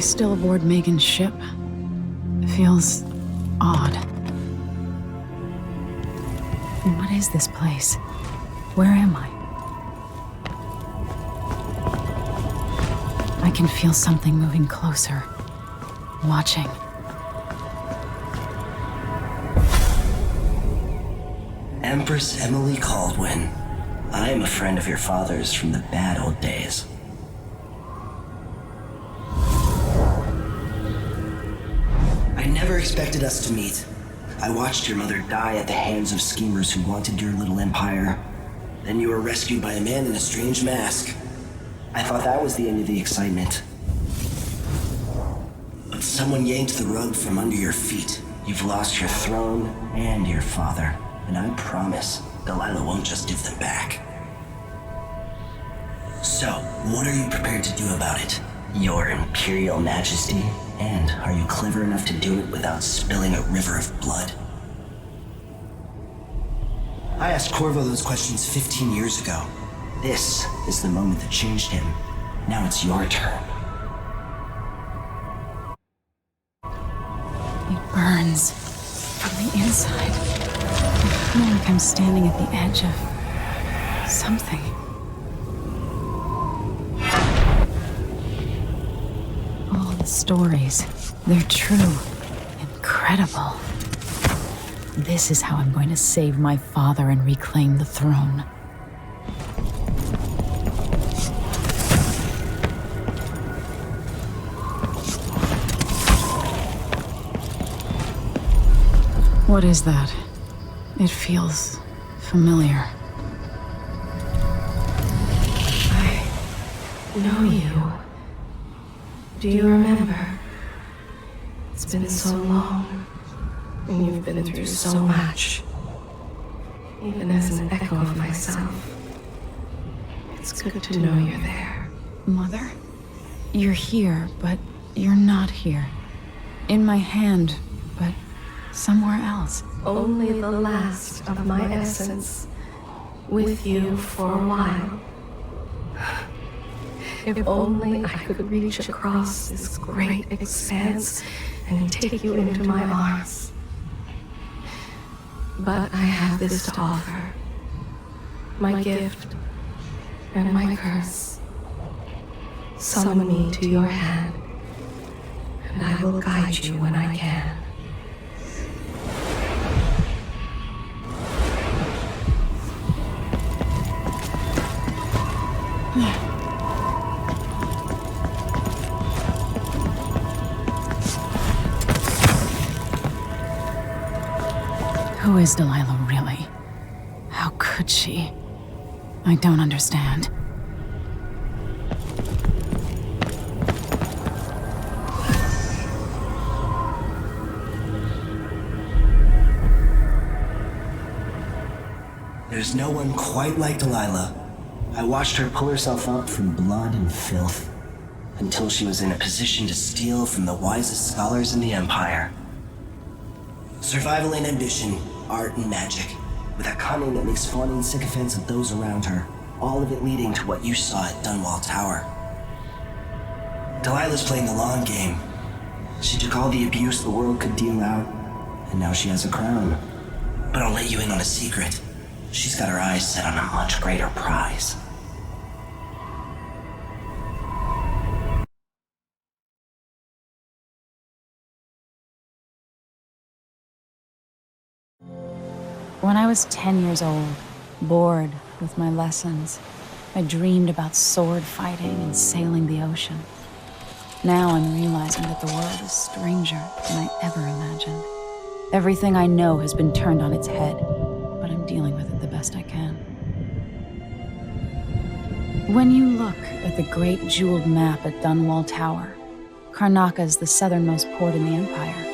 still aboard Megan's ship? It feels odd. What is this place? Where am I? I can feel something moving closer. Watching. Empress Emily Caldwin. I am a friend of your father's from the bad old days. I never expected us to meet. I watched your mother die at the hands of schemers who wanted your little empire. Then you were rescued by a man in a strange mask. I thought that was the end of the excitement. But someone yanked the rug from under your feet. You've lost your throne and your father. And I promise, Delilah won't just give them back. So, what are you prepared to do about it? Your Imperial Majesty? And are you clever enough to do it without spilling a river of blood? I asked Corvo those questions 15 years ago. This is the moment that changed him. Now it's your turn. It burns from the inside. I feel like I'm standing at the edge of something. All the stories, they're true. Incredible. This is how I'm going to save my father and reclaim the throne. What is that? It feels familiar. I know you. Do you remember? It's been so long, and you've been through so much. Even as an echo of myself, it's good to know you're there. Mother? You're here, but you're not here. In my hand, but somewhere else. Only the last of my essence, with you for a while. If only I could reach across this great expanse and take you into my arms. But I have this to offer. My gift and my curse. Summon me to your hand, and I will guide you when I can. Who is Delilah really? How could she? I don't understand. There's no one quite like Delilah. I watched her pull herself up from blood and filth, until she was in a position to steal from the wisest scholars in the Empire. Survival and ambition, art and magic, with a cunning that makes fawning sycophants of those around her, all of it leading to what you saw at Dunwall Tower. Delilah's playing the long game. She took all the abuse the world could deal out, and now she has a crown. But I'll let you in on a secret. She's got her eyes set on a much greater prize. When I was 10 years old, bored with my lessons, I dreamed about sword fighting and sailing the ocean. Now I'm realizing that the world is stranger than I ever imagined. Everything I know has been turned on its head, but I'm dealing with it the best I can. When you look at the great jeweled map at Dunwall Tower, Karnaca is the southernmost port in the Empire.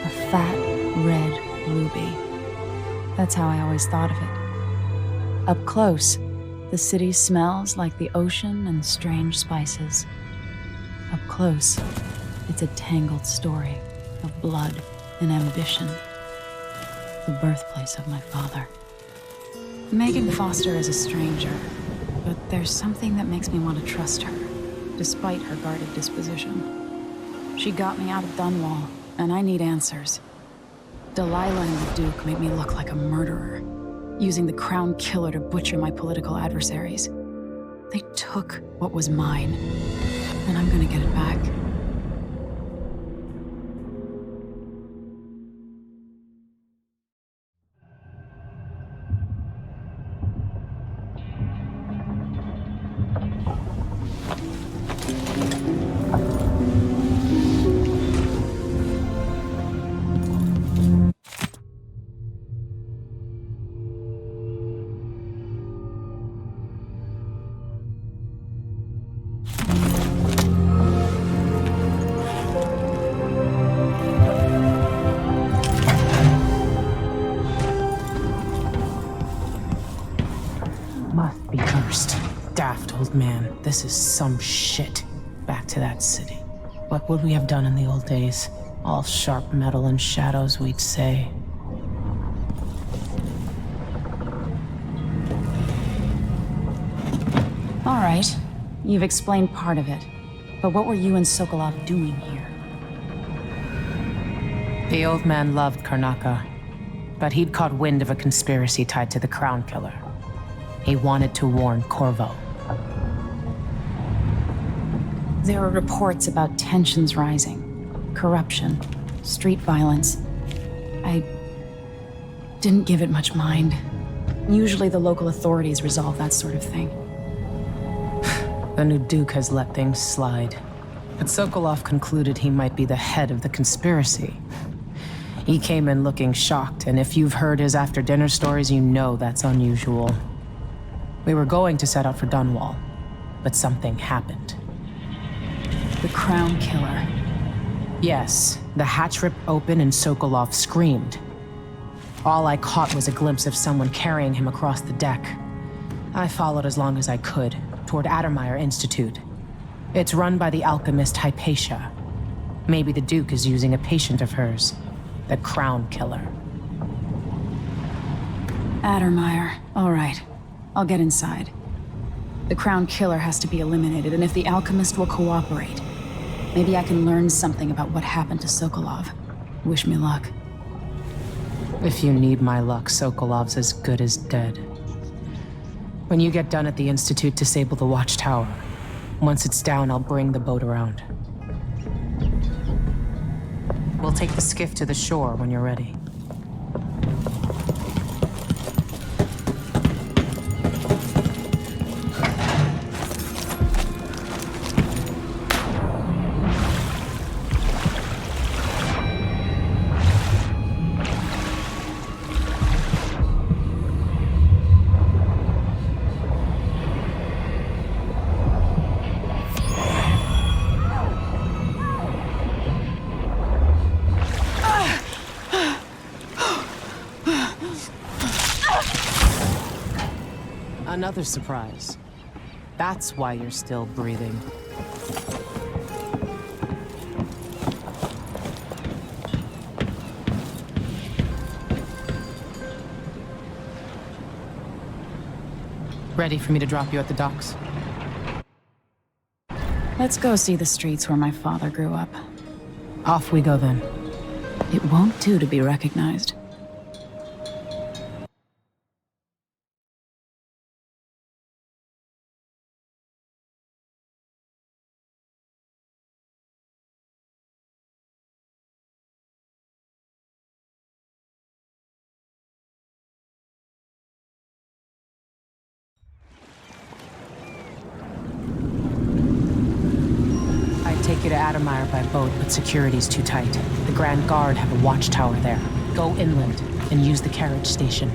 A fat, red ruby. That's how I always thought of it. Up close, the city smells like the ocean and strange spices. Up close, it's a tangled story of blood and ambition. The birthplace of my father. Megan Foster is a stranger, but there's something that makes me want to trust her, despite her guarded disposition. She got me out of Dunwall, and I need answers. Delilah and the Duke made me look like a murderer, using the Crown Killer to butcher my political adversaries. They took what was mine, and I'm gonna get it back. Must be cursed. Daft old man, this is some shit. Back to that city. What would we have done in the old days? All sharp metal and shadows, we'd say. All right, you've explained part of it. But what were you and Sokolov doing here? The old man loved Karnaca, but he'd caught wind of a conspiracy tied to the Crown Killer. He wanted to warn Corvo. There are reports about tensions rising, corruption, street violence. I didn't give it much mind. Usually the local authorities resolve that sort of thing. The new Duke has let things slide. But Sokolov concluded he might be the head of the conspiracy. He came in looking shocked, and if you've heard his after-dinner stories, you know that's unusual. We were going to set out for Dunwall, but something happened. The Crown Killer. Yes, the hatch ripped open and Sokolov screamed. All I caught was a glimpse of someone carrying him across the deck. I followed as long as I could, toward Addermeyer Institute. It's run by the alchemist Hypatia. Maybe the Duke is using a patient of hers, the Crown Killer. Addermeyer. All right. I'll get inside. The Crown Killer has to be eliminated, and if the alchemist will cooperate, maybe I can learn something about what happened to Sokolov. Wish me luck. If you need my luck, Sokolov's as good as dead. When you get done at the Institute, disable the watchtower. Once it's down, I'll bring the boat around. We'll take the skiff to the shore when you're ready. Another surprise. That's why you're still breathing. Ready for me to drop you at the docks? Let's go see the streets where my father grew up. Off we go then. It won't do to be recognized. Take you to Addermeyer by boat, but security's too tight. The Grand Guard have a watchtower there. Go inland and use the carriage station.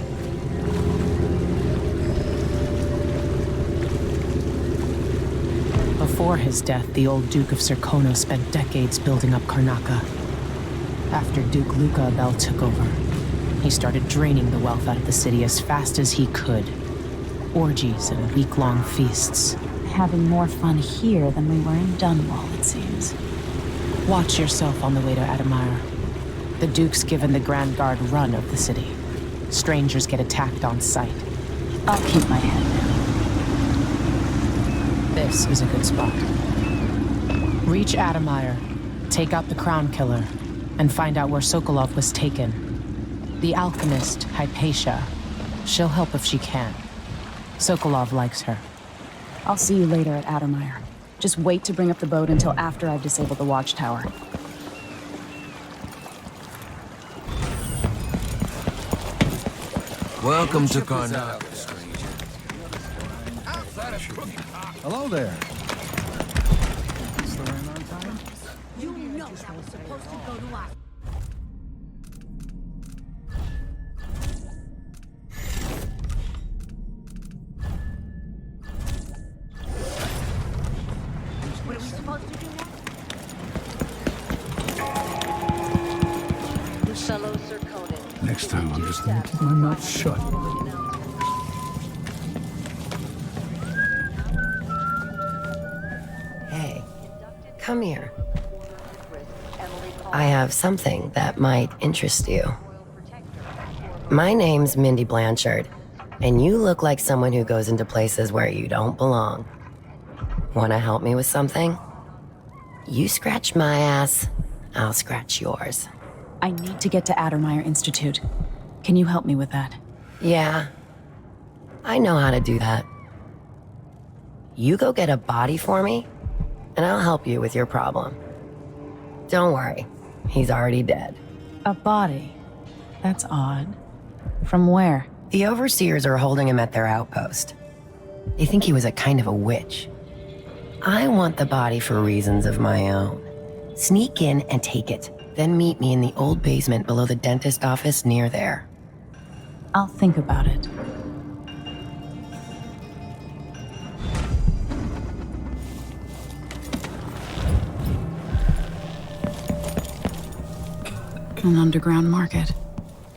Before his death, the old Duke of Serkonos spent decades building up Karnaca. After Duke Luca Abel took over, he started draining the wealth out of the city as fast as he could. Orgies and week-long feasts. Having more fun here than we were in Dunwall, it seems. Watch yourself on the way to Addermeyer. The Duke's given the Grand Guard run of the city. Strangers get attacked on sight. I'll keep my head down. This is a good spot. Reach Addermeyer, Take out the Crown Killer and find out where Sokolov was taken. The alchemist, Hypatia. She'll help if she can. Sokolov likes her. I'll see you later at Addermire. Just wait to bring up the boat until after I've disabled the watchtower. Welcome to Karnak. Hello there. You know that was supposed to go to us. What are we supposed to do now? The fellows are coded. Next time I'm just gonna keep my mouth shut. Hey, come here. I have something that might interest you. My name's Mindy Blanchard, and you look like someone who goes into places where you don't belong. Wanna help me with something? You scratch my ass, I'll scratch yours. I need to get to Addermire Institute. Can you help me with that? Yeah, I know how to do that. You go get a body for me, and I'll help you with your problem. Don't worry, he's already dead. A body? That's odd. From where? The overseers are holding him at their outpost. They think he was a kind of a witch. I want the body for reasons of my own. Sneak in and take it, then meet me in the old basement below the dentist office near there. I'll think about it. An underground market.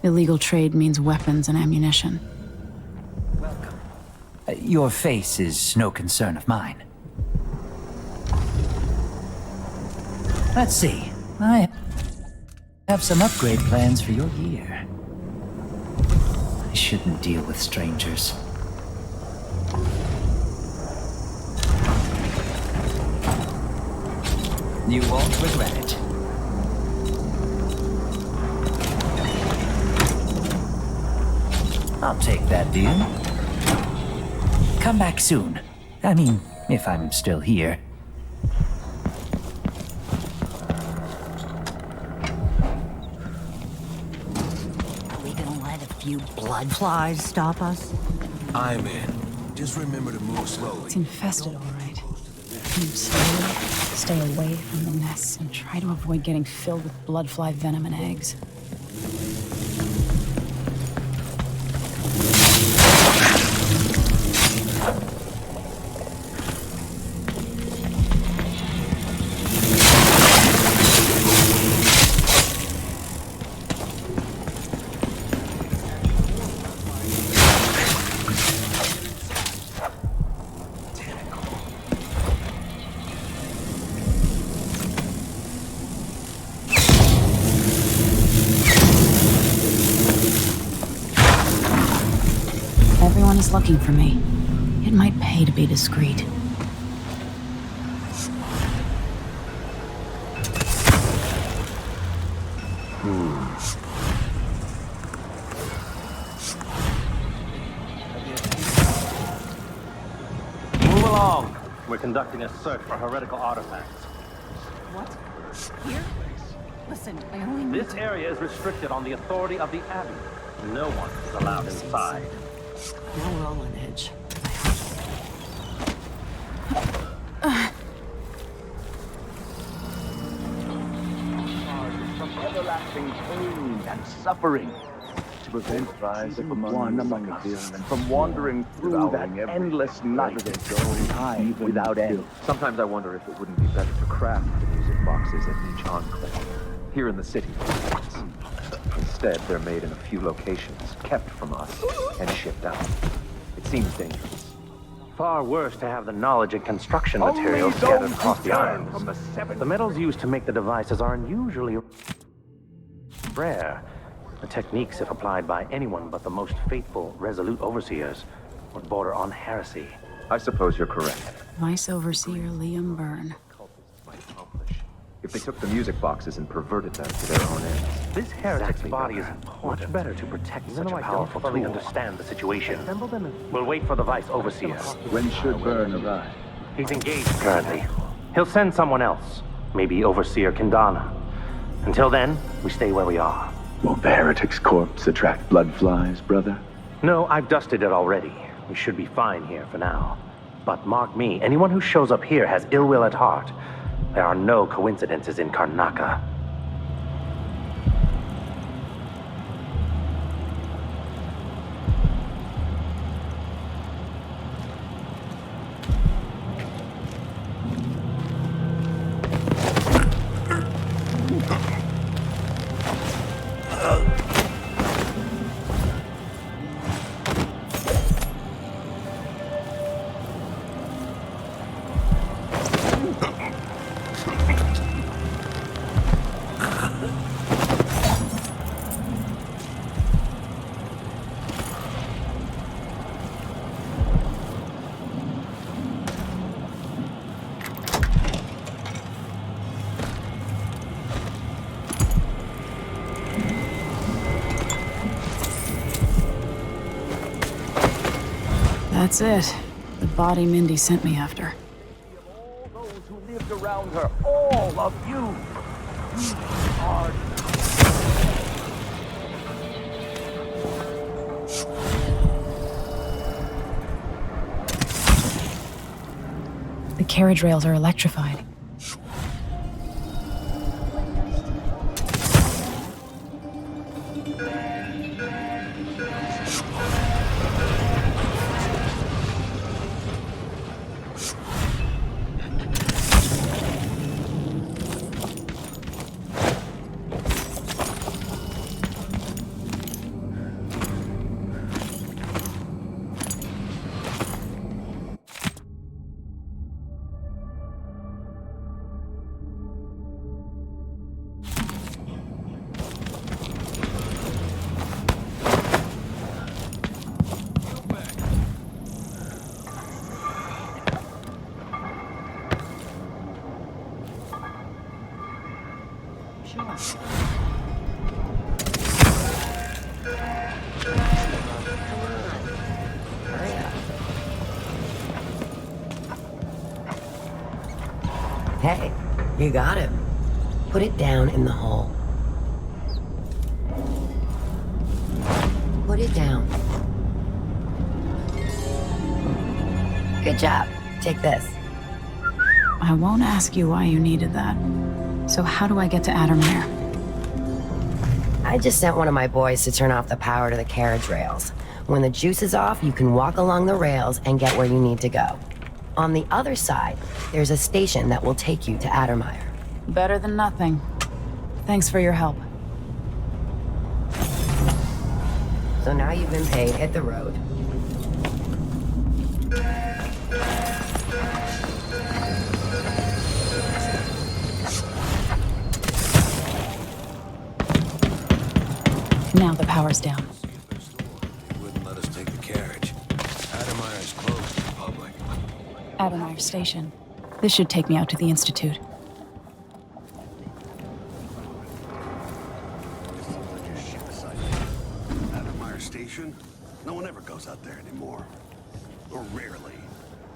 Illegal trade means weapons and ammunition. Welcome. Your face is no concern of mine. Let's see. I have some upgrade plans for your gear. I shouldn't deal with strangers. You won't regret it. I'll take that deal. Come back soon. I mean, if I'm still here. We gonna let a few blood flies stop us? I'm in. Just remember to move slowly. It's infested, all right. Move slowly, stay away from the nests, and try to avoid getting filled with bloodfly venom and eggs. Everyone is looking for me. It might pay to be discreet. Move along. We're conducting a search for heretical artifacts. What? Here? Listen, I only need This area is restricted on the authority of the Abbey. No one is allowed inside. Now we're all on edge. From everlasting pain and suffering. To prevent rise of one among us from wandering through that endless night time without end. Sometimes I wonder if it wouldn't be better to craft the music boxes at each enclave. Here in the city, for instance. Instead, they're made in a few locations, kept from us, and shipped out. It seems dangerous. Far worse to have the knowledge and construction materials scattered across the islands. The metals used to make the devices are unusually rare. The techniques, if applied by anyone but the most faithful, resolute overseers, would border on heresy. I suppose you're correct. Vice Overseer Liam Byrne. Cultists might accomplish If they took the music boxes and perverted them to their own ends. This heretic's Exactly body is that. much better to protect such a powerful tool. Understand the situation. We'll wait for the Vice Overseer. When should Byrne arrive? He's engaged currently. He'll send someone else. Maybe Overseer Kendana. Until then, we stay where we are. Won't the heretic's corpse attract blood flies, brother? No, I've dusted it already. We should be fine here for now. But mark me, anyone who shows up here has ill will at heart. There are no coincidences in Karnaca. That's it. The body Mindy sent me after. All those who lived around her, all of you, you are... The carriage rails are electrified. Hey, you got it. Put it down in the hole. Put it down. Good job. Take this. I won't ask you why you needed that. So how do I get to Addermire? I just sent one of my boys to turn off the power to the carriage rails. When the juice is off, you can walk along the rails and get where you need to go. On the other side, there's a station that will take you to Addermire. Better than nothing. Thanks for your help. So now you've been paid, hit the road. Now the power's down. They wouldn't let us take the carriage. Addermire is closed to the public. Addermire Station. This should take me out to the Institute. Addermire Station? No one ever goes out there anymore. Or rarely.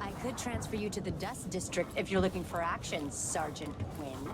I could transfer you to the Dust District if you're looking for action, Sergeant Quinn.